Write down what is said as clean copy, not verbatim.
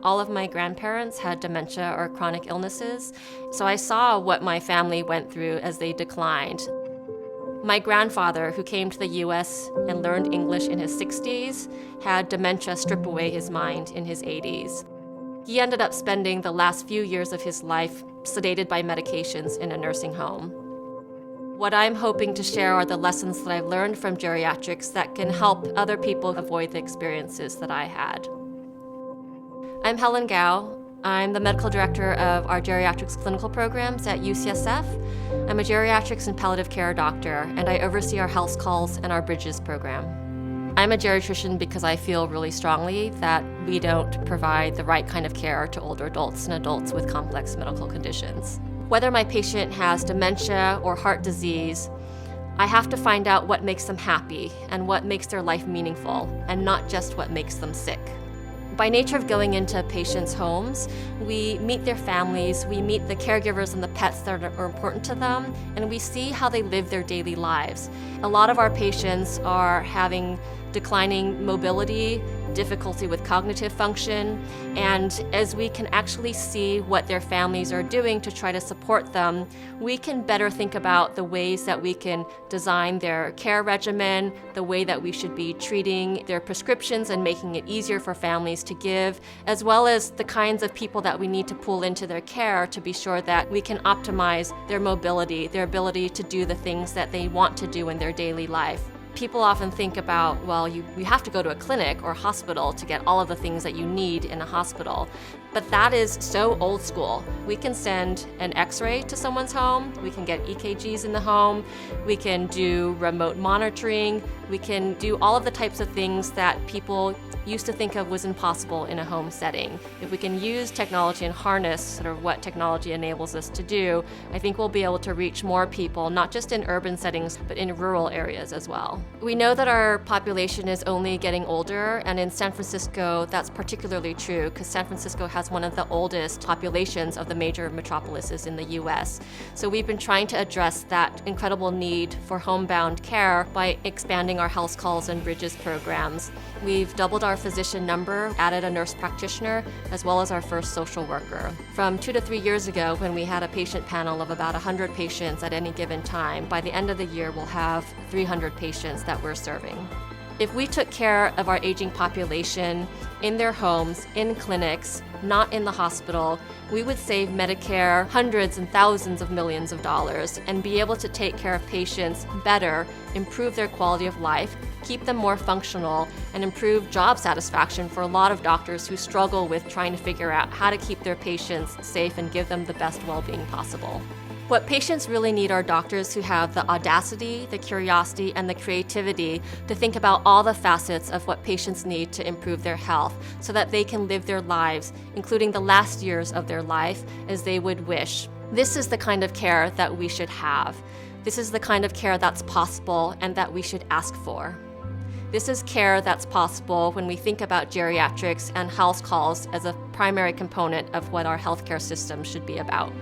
All of my grandparents had dementia or chronic illnesses, so I saw what my family went through as they declined. My grandfather, who came to the US and learned English in his 60s, had dementia strip away his mind in his 80s. He ended up spending the last few years of his life sedated by medications in a nursing home. What I'm hoping to share are the lessons that I've learned from geriatrics that can help other people avoid the experiences that I had. I'm Helen Kao. I'm the medical director of our Geriatrics Clinical Programs at UCSF. I'm a geriatrics and palliative care doctor, and I oversee our health calls and our Bridges program. I'm a geriatrician because I feel really strongly that we don't provide the right kind of care to older adults and adults with complex medical conditions. Whether my patient has dementia or heart disease, I have to find out what makes them happy and what makes their life meaningful, and not just what makes them sick. By nature of going into patients' homes, we meet their families, we meet the caregivers and the pets that are important to them, and we see how they live their daily lives. A lot of our patients are having declining mobility, difficulty with cognitive function, and as we can actually see what their families are doing to try to support them, we can better think about the ways that we can design their care regimen, the way that we should be treating their prescriptions and making it easier for families to give, as well as the kinds of people that we need to pull into their care to be sure that we can optimize their mobility, their ability to do the things that they want to do in their daily life. People often think about, well, you have to go to a clinic or hospital to get all of the things that you need in a hospital. But that is so old school. We can send an x-ray to someone's home, we can get EKGs in the home, we can do remote monitoring, we can do all of the types of things that people used to think of was impossible in a home setting. If we can use technology and harness sort of what technology enables us to do, I think we'll be able to reach more people, not just in urban settings, but in rural areas as well. We know that our population is only getting older, and in San Francisco, that's particularly true because San Francisco has one of the oldest populations of the major metropolises in the US. So we've been trying to address that incredible need for homebound care by expanding our health calls and Bridges programs. We've doubled our physician number, added a nurse practitioner, as well as our first social worker. From 2 to 3 years ago, when we had a patient panel of about 100 patients at any given time, by the end of the year, we'll have 300 patients that we're serving. If we took care of our aging population in their homes, in clinics, not in the hospital, we would save Medicare hundreds and thousands of millions of dollars and be able to take care of patients better, improve their quality of life, keep them more functional, and improve job satisfaction for a lot of doctors who struggle with trying to figure out how to keep their patients safe and give them the best well-being possible. What patients really need are doctors who have the audacity, the curiosity, and the creativity to think about all the facets of what patients need to improve their health so that they can live their lives, including the last years of their life, as they would wish. This is the kind of care that we should have. This is the kind of care that's possible and that we should ask for. This is care that's possible when we think about geriatrics and health calls as a primary component of what our healthcare system should be about.